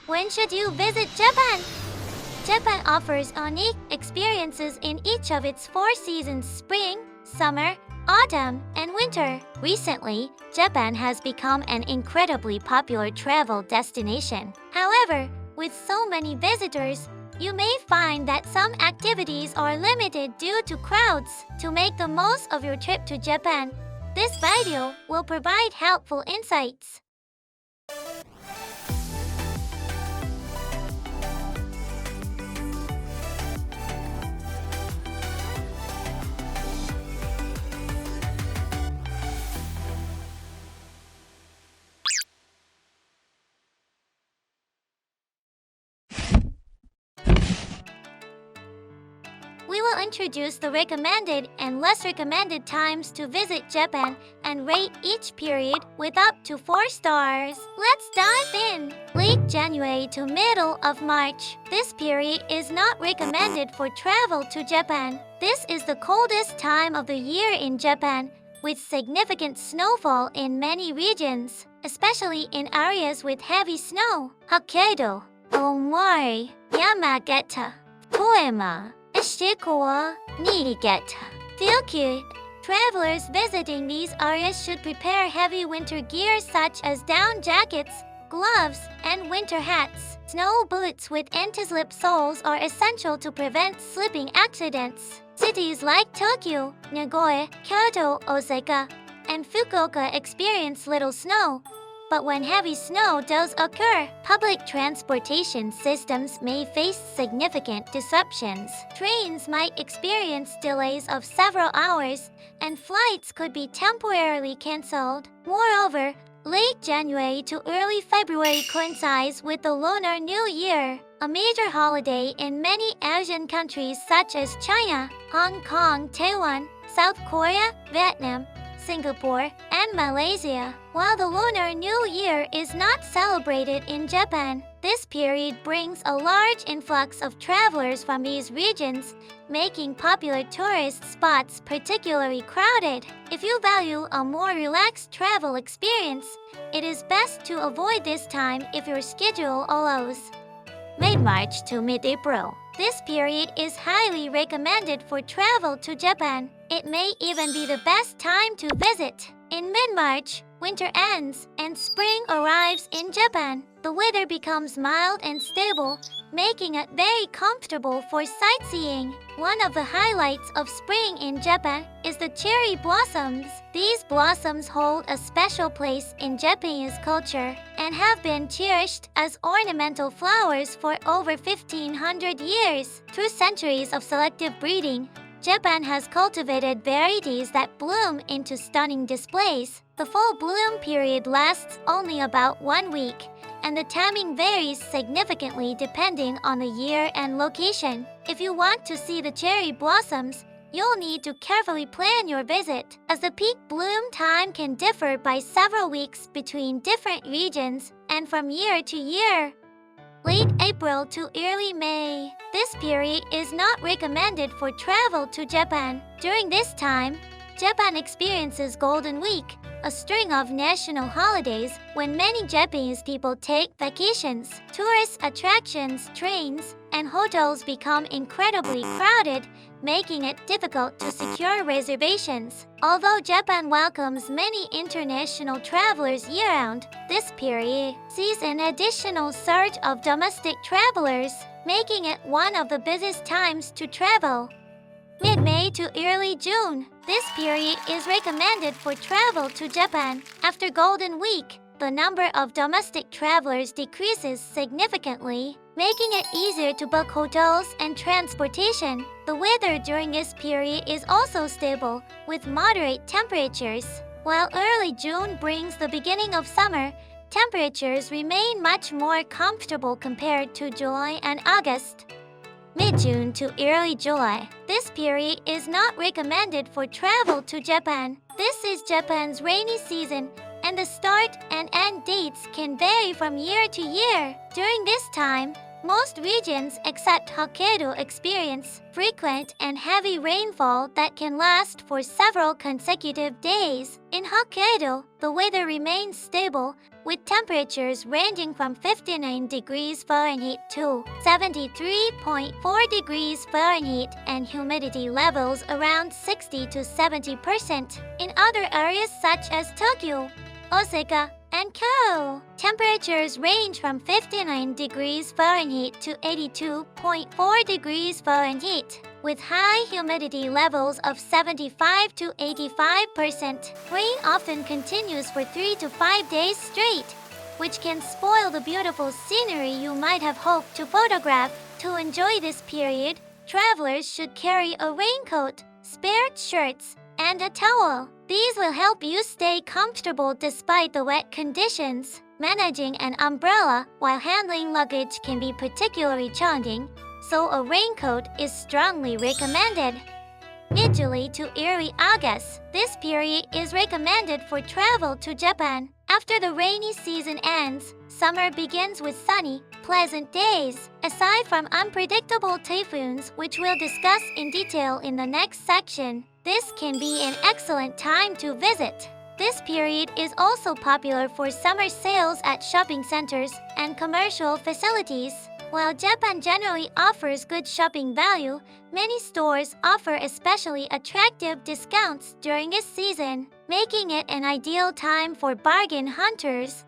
When should you visit Japan? Japan offers unique experiences in each of its four seasons: spring, summer, autumn, and winter. Recently, Japan has become an incredibly popular travel destination. However, with so many visitors, you may find that some activities are limited due to crowds. To make the most of your trip to Japan, this video will provide helpful insights. We will introduce the recommended and less recommended times to visit Japan and rate each period with up to 4 stars. Let's dive in! Late January to middle of March. This period is not recommended for travel to Japan. This is the coldest time of the year in Japan, with significant snowfall in many regions, especially in areas with heavy snow. Hokkaido, Omori, Yamagata, Toema, Ishikawa, Niigata, Ryukyu. Travelers visiting these areas should prepare heavy winter gear such as down jackets, gloves, and winter hats. Snow boots with anti-slip soles are essential to prevent slipping accidents. Cities like Tokyo, Nagoya, Kyoto, Osaka, and Fukuoka experience little snow, but when heavy snow does occur, public transportation systems may face significant disruptions. Trains might experience delays of several hours, and flights could be temporarily canceled. Moreover, late January to early February coincides with the Lunar New Year, a major holiday in many Asian countries such as China, Hong Kong, Taiwan, South Korea, Vietnam, Singapore, and Malaysia. While the Lunar New Year is not celebrated in Japan, this period brings a large influx of travelers from these regions, making popular tourist spots particularly crowded. If you value a more relaxed travel experience, it is best to avoid this time if your schedule allows. Mid-March to mid-April. This period is highly recommended for travel to Japan. It may even be the best time to visit. In mid-March, winter ends and spring arrives in Japan. The weather becomes mild and stable, making it very comfortable for sightseeing. One of the highlights of spring in Japan is the cherry blossoms. These blossoms hold a special place in Japanese culture and have been cherished as ornamental flowers for over 1,500 years. Through centuries of selective breeding, Japan has cultivated varieties that bloom into stunning displays. The full bloom period lasts only about 1 week, and the timing varies significantly depending on the year and location. If you want to see the cherry blossoms, you'll need to carefully plan your visit, as the peak bloom time can differ by several weeks between different regions and from year to year. Late April to early May. This period is not recommended for travel to Japan. During this time, Japan experiences Golden Week, a string of national holidays when many Japanese people take vacations. Tourist attractions, trains, and hotels become incredibly crowded, making it difficult to secure reservations. Although Japan welcomes many international travelers year-round, this period sees an additional surge of domestic travelers, making it one of the busiest times to travel. Mid-May to early June. This period is recommended for travel to Japan. After Golden Week, the number of domestic travelers decreases significantly, making it easier to book hotels and transportation. The weather during this period is also stable, with moderate temperatures. While early June brings the beginning of summer, temperatures remain much more comfortable compared to July and August. Mid-June to early July. This period is not recommended for travel to Japan. This is Japan's rainy season, and the start and end dates can vary from year to year. During this time, Most regions except Hokkaido experience frequent and heavy rainfall that can last for several consecutive days. In Hokkaido, the weather remains stable, with temperatures ranging from 59 degrees Fahrenheit to 73.4 degrees Fahrenheit and humidity levels around 60 to 70%. In other areas such as Tokyo, Osaka, and Kyoto, temperatures range from 59 degrees Fahrenheit to 82.4 degrees Fahrenheit, with high humidity levels of 75 to 85%. Rain often continues for 3 to 5 days straight, which can spoil the beautiful scenery you might have hoped to photograph. To enjoy this period, travelers should carry a raincoat, spare shirts, and a towel. These will help you stay comfortable despite the wet conditions. Managing an umbrella while handling luggage can be particularly challenging, so a raincoat is strongly recommended. Mid-July to early August. This period is recommended for travel to Japan. After the rainy season ends, summer begins with sunny, pleasant days. Aside from unpredictable typhoons, which we'll discuss in detail in the next section, this can be an excellent time to visit. This period is also popular for summer sales at shopping centers and commercial facilities. While Japan generally offers good shopping value, many stores offer especially attractive discounts during this season, making it an ideal time for bargain hunters.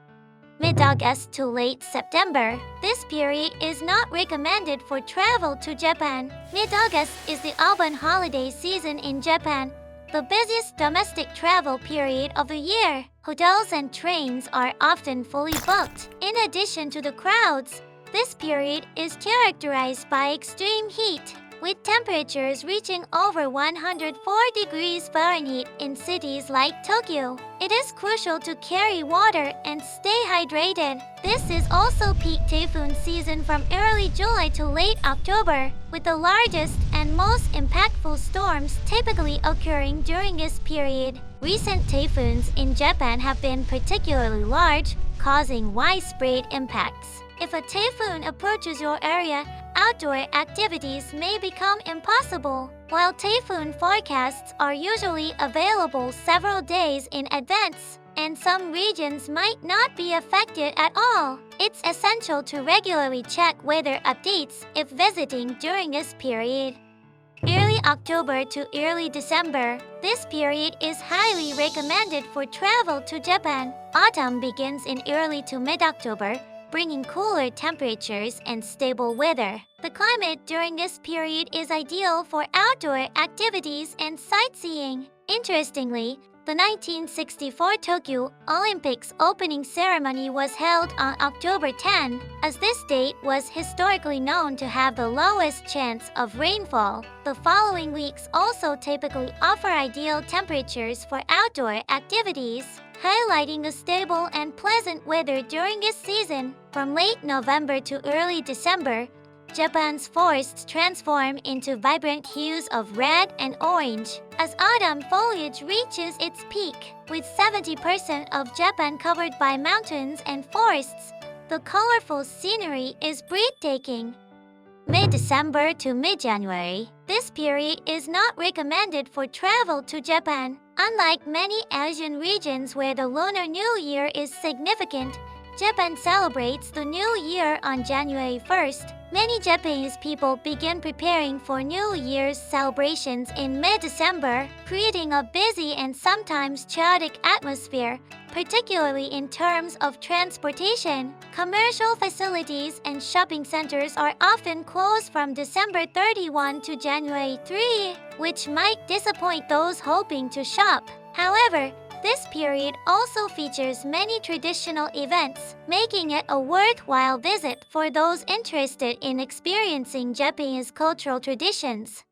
Mid-August to late September. This period is not recommended for travel to Japan. Mid-August is the Autumn holiday season in Japan, the busiest domestic travel period of the year. Hotels and trains are often fully booked. In addition to the crowds, this period is characterized by extreme heat, with temperatures reaching over 104 degrees Fahrenheit in cities like Tokyo. It is crucial to carry water and stay hydrated. This is also peak typhoon season from early July to late October, with the largest and most impactful storms typically occurring during this period. Recent typhoons in Japan have been particularly large, causing widespread impacts. If a typhoon approaches your area, outdoor activities may become impossible. While typhoon forecasts are usually available several days in advance, and some regions might not be affected at all, it's essential to regularly check weather updates if visiting during this period. Early October to early December. This period is highly recommended for travel to Japan. Autumn begins in early to mid-October, bringing cooler temperatures and stable weather. The climate during this period is ideal for outdoor activities and sightseeing. Interestingly, the 1964 Tokyo Olympics opening ceremony was held on October 10, as this date was historically known to have the lowest chance of rainfall. The following weeks also typically offer ideal temperatures for outdoor activities, highlighting the stable and pleasant weather during this season. From late November to early December, Japan's forests transform into vibrant hues of red and orange as autumn foliage reaches its peak. With 70% of Japan covered by mountains and forests, the colorful scenery is breathtaking. Mid-December to mid-January. This period is not recommended for travel to Japan. Unlike many Asian regions where the Lunar New Year is significant, Japan celebrates the New Year on January 1st. Many Japanese people begin preparing for New Year's celebrations in mid-December, creating a busy and sometimes chaotic atmosphere, particularly in terms of transportation. Commercial facilities and shopping centers are often closed from December 31 to January 3, which might disappoint those hoping to shop. However, this period also features many traditional events, making it a worthwhile visit for those interested in experiencing Japanese cultural traditions.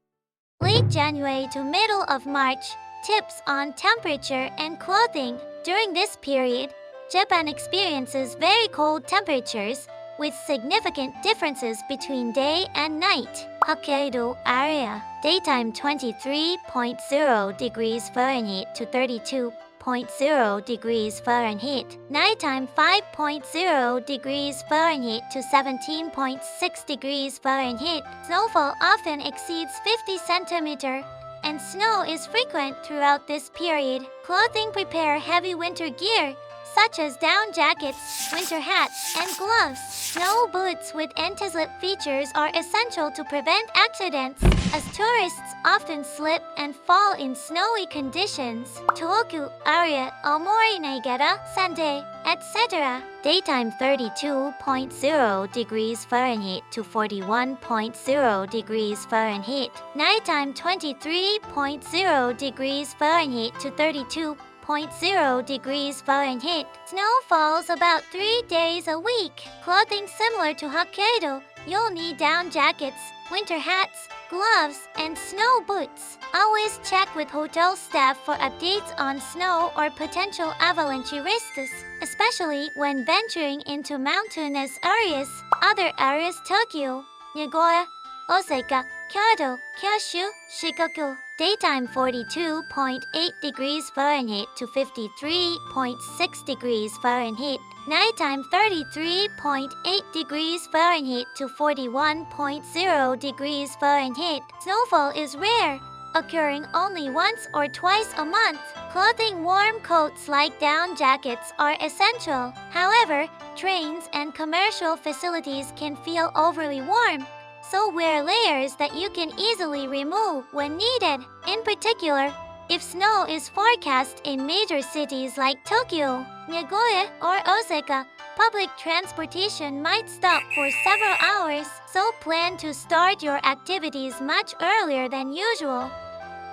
Late January to middle of March. Tips on temperature and clothing. During this period, Japan experiences very cold temperatures, with significant differences between day and night. Hokkaido area. Daytime 23.0 degrees Fahrenheit to 32.0 8.0 degrees Fahrenheit, nighttime 5.0 degrees Fahrenheit to 17.6 degrees Fahrenheit. Snowfall often exceeds 50 centimeters, and snow is frequent throughout this period. Clothing: prepare heavy winter gear, such as down jackets, winter hats, and gloves. Snow boots with anti-slip features are essential to prevent accidents, as tourists often slip and fall in snowy conditions. Tokyo area, Aomori, Niigata, Sunday, etc. Daytime 32.0 degrees Fahrenheit to 41.0 degrees Fahrenheit. Nighttime 23.0 degrees Fahrenheit to 32.0 degrees Fahrenheit. Snow falls about 3 days a week. Clothing: similar to Hokkaido, you'll need down jackets, winter hats, gloves, and snow boots. Always check with hotel staff for updates on snow or potential avalanche risks, especially when venturing into mountainous areas. Other areas: Tokyo, Nagoya, Osaka, Kyoto, Kyushu, Shikoku. Daytime 42.8 degrees Fahrenheit to 53.6 degrees Fahrenheit. Nighttime 33.8 degrees Fahrenheit to 41.0 degrees Fahrenheit. Snowfall is rare, occurring only once or twice a month. Clothing: warm coats like down jackets are essential. However, trains and commercial facilities can feel overly warm, so wear layers that you can easily remove when needed. In particular, if snow is forecast in major cities like Tokyo, Nagoya, or Osaka, public transportation might stop for several hours, so plan to start your activities much earlier than usual.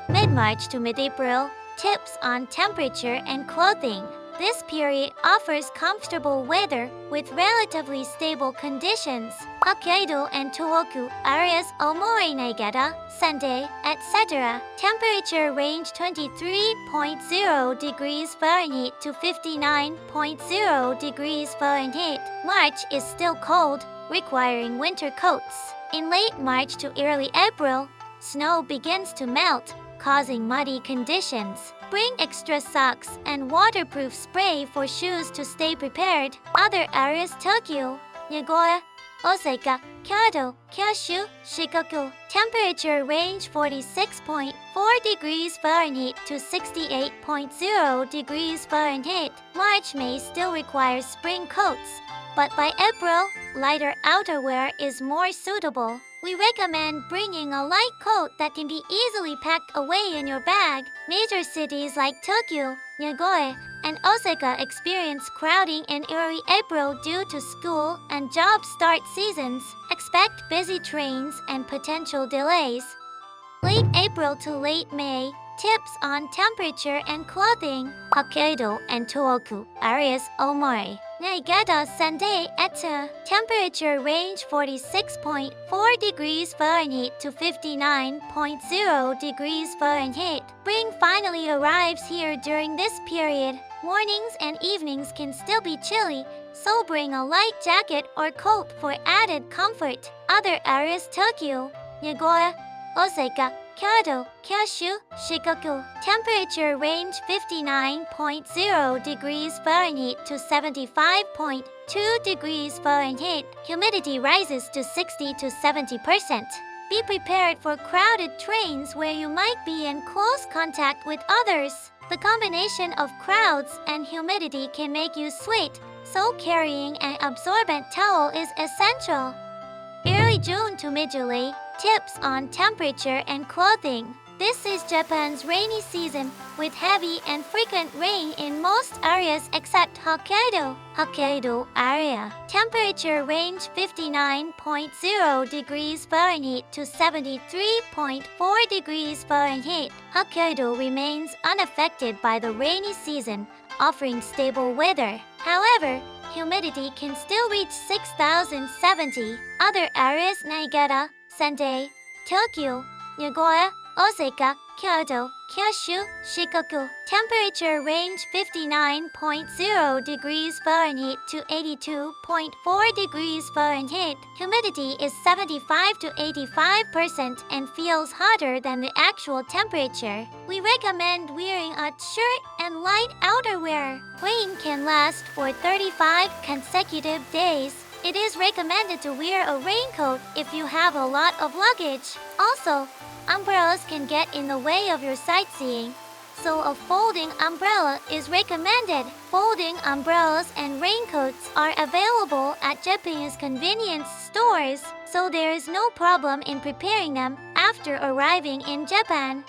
Mid-March to mid-April, tips on temperature and clothing. This period offers comfortable weather with relatively stable conditions. Hokkaido and Tohoku areas, Aomori, Niigata, Sunday, etc. Temperature range 23.0 degrees Fahrenheit to 59.0 degrees Fahrenheit. March is still cold, requiring winter coats. In late March to early April, snow begins to melt, causing muddy conditions. Bring extra socks and waterproof spray for shoes to stay prepared. Other areas: Tokyo, Nagoya, Osaka, Kyoto, Kyushu, Shikoku. Temperature range 46.4 degrees Fahrenheit to 68.0 degrees Fahrenheit. March may still require spring coats, but by April, lighter outerwear is more suitable. We recommend bringing a light coat that can be easily packed away in your bag. Major cities like Tokyo, Nagoya, and Osaka experience crowding in early April due to school and job start seasons. Expect busy trains and potential delays. Late April to late May, tips on temperature and clothing. Hokkaido and Tohoku areas, Aomori, Niigata, Sunday, etc. Temperature range 46.4 degrees Fahrenheit to 59.0 degrees Fahrenheit. Spring finally arrives here during this period. Mornings and evenings can still be chilly, so bring a light jacket or coat for added comfort. Other areas: Tokyo, Nagoya, Osaka, Kyoto, Kyushu, Shikoku. Temperature range 59.0 degrees Fahrenheit to 75.2 degrees Fahrenheit. Humidity rises to 60 to 70%. Be prepared for crowded trains where you might be in close contact with others. The combination of crowds and humidity can make you sweat, so carrying an absorbent towel is essential. Early June to mid-July, tips on temperature and clothing. This is Japan's rainy season, with heavy and frequent rain in most areas except Hokkaido area. Temperature range 59.0 degrees Fahrenheit to 73.4 degrees Fahrenheit. Hokkaido remains unaffected by the rainy season, offering stable weather. However, humidity can still reach 6,070. Other areas: Niigata, Sunday, Tokyo, Nagoya, Osaka, Kyoto, Kyushu, Shikoku. Temperature range 59.0 degrees Fahrenheit to 82.4 degrees Fahrenheit. Humidity is 75 to 85% and feels hotter than the actual temperature. We recommend wearing a shirt and light outerwear. Rain can last for 35 consecutive days. It is recommended to wear a raincoat if you have a lot of luggage. Also, umbrellas can get in the way of your sightseeing, so a folding umbrella is recommended. Folding umbrellas and raincoats are available at Japanese convenience stores, so there is no problem in preparing them after arriving in Japan.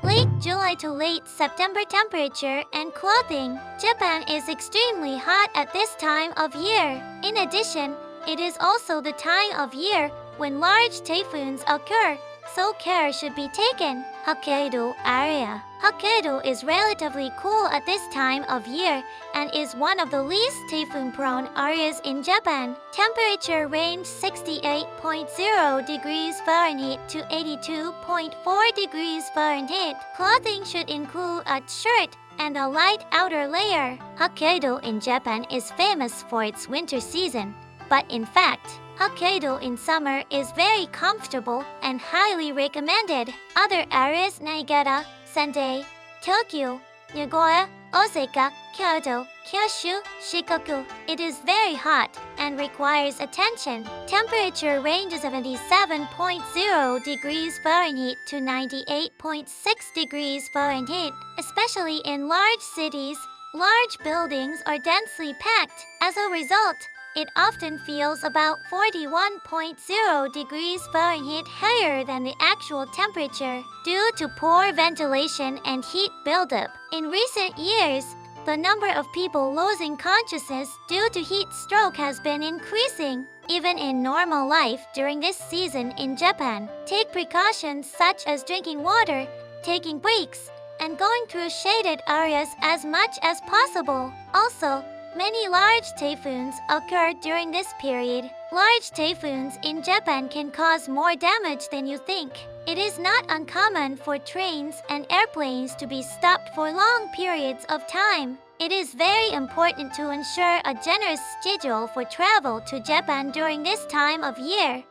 Late July to late September temperature and clothing. Japan is extremely hot at this time of year. In addition, it is also the time of year when large typhoons occur, so care should be taken. Hokkaido area. Hokkaido is relatively cool at this time of year and is one of the least typhoon-prone areas in Japan. Temperature range 68.0 degrees Fahrenheit to 82.4 degrees Fahrenheit. Clothing should include a shirt and a light outer layer. Hokkaido in Japan is famous for its winter season, but in fact, Hokkaido in summer is very comfortable and highly recommended. Other areas: Niigata, Sendai, Tokyo, Nagoya, Osaka, Kyoto, Kyushu, Shikoku. It is very hot and requires attention. Temperature range 77.0 degrees Fahrenheit to 98.6 degrees Fahrenheit. Especially in large cities, large buildings are densely packed. As a result, it often feels about 41.0 degrees Fahrenheit higher than the actual temperature due to poor ventilation and heat buildup. In recent years, the number of people losing consciousness due to heat stroke has been increasing. Even in normal life during this season in Japan, take precautions such as drinking water, taking breaks, and going through shaded areas as much as possible. Also, many large typhoons occur during this period. Large typhoons in Japan can cause more damage than you think. It is not uncommon for trains and airplanes to be stopped for long periods of time. It is very important to ensure a generous schedule for travel to Japan during this time of year.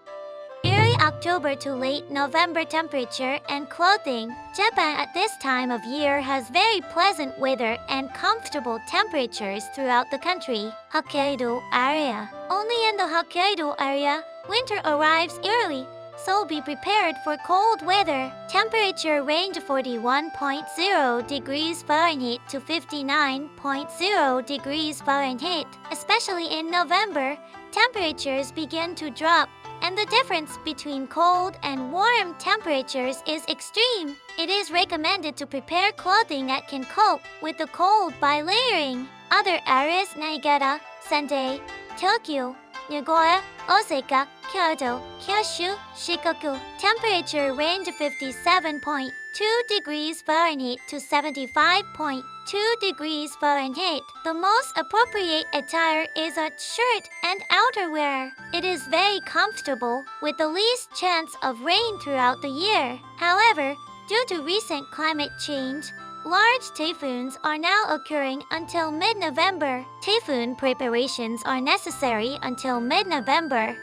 Early October to late November temperature and clothing. Japan at this time of year has very pleasant weather and comfortable temperatures throughout the country. Hokkaido area. Only in the Hokkaido area, winter arrives early, so be prepared for cold weather. Temperature range 41.0 degrees Fahrenheit to 59.0 degrees Fahrenheit. Especially in November, temperatures begin to drop, and the difference between cold and warm temperatures is extreme. It is recommended to prepare clothing that can cope with the cold by layering. Other areas: Niigata, Sendai, Tokyo, Nagoya, Osaka, Kyoto, Kyushu, Shikoku. Temperature range 57.2 degrees Fahrenheit to 75.2 degrees Fahrenheit. The most appropriate attire is a shirt and outerwear. It is very comfortable with the least chance of rain throughout the year. However, due to recent climate change, large typhoons are now occurring until mid-November. Typhoon preparations are necessary until mid-November.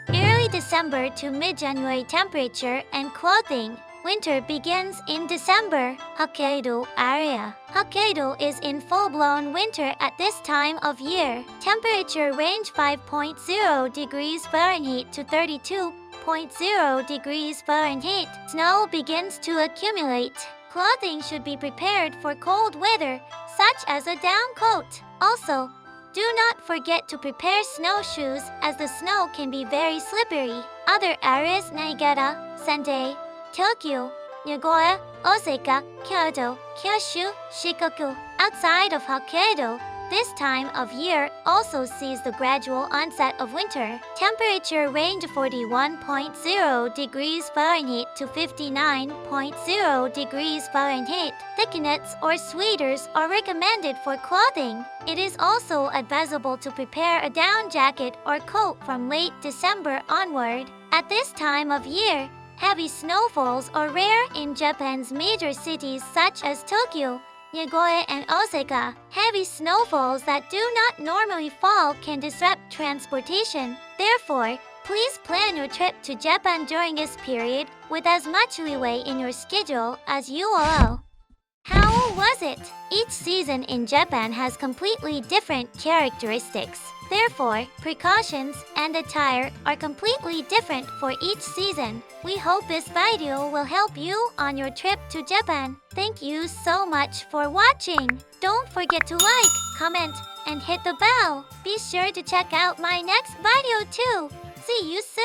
Early December to mid-January temperature and clothing. Winter begins in December. Hokkaido area. Hokkaido is in full-blown winter at this time of year. Temperature range 5.0 degrees Fahrenheit to 32.0 degrees Fahrenheit. Snow begins to accumulate. Clothing should be prepared for cold weather, such as a down coat. Also, do not forget to prepare snowshoes as the snow can be very slippery. Other areas: Niigata, Sendai, Tokyo, Nagoya, Osaka, Kyoto, Kyushu, Shikoku. Outside of Hokkaido, this time of year also sees the gradual onset of winter. Temperature range 41.0 degrees Fahrenheit to 59.0 degrees Fahrenheit. Thickenets or sweaters are recommended for clothing. It is also advisable to prepare a down jacket or coat from late December onward. At this time of year, Heavy snowfalls are rare in Japan's major cities such as Tokyo, Nagoya, and Osaka. Heavy snowfalls that do not normally fall can disrupt transportation. Therefore, please plan your trip to Japan during this period with as much leeway in your schedule as you allow. How was it? Each season in Japan has completely different characteristics. Therefore, precautions and attire are completely different for each season. We hope this video will help you on your trip to Japan. Thank you so much for watching. Don't forget to like, comment, and hit the bell. Be sure to check out my next video too. See you soon.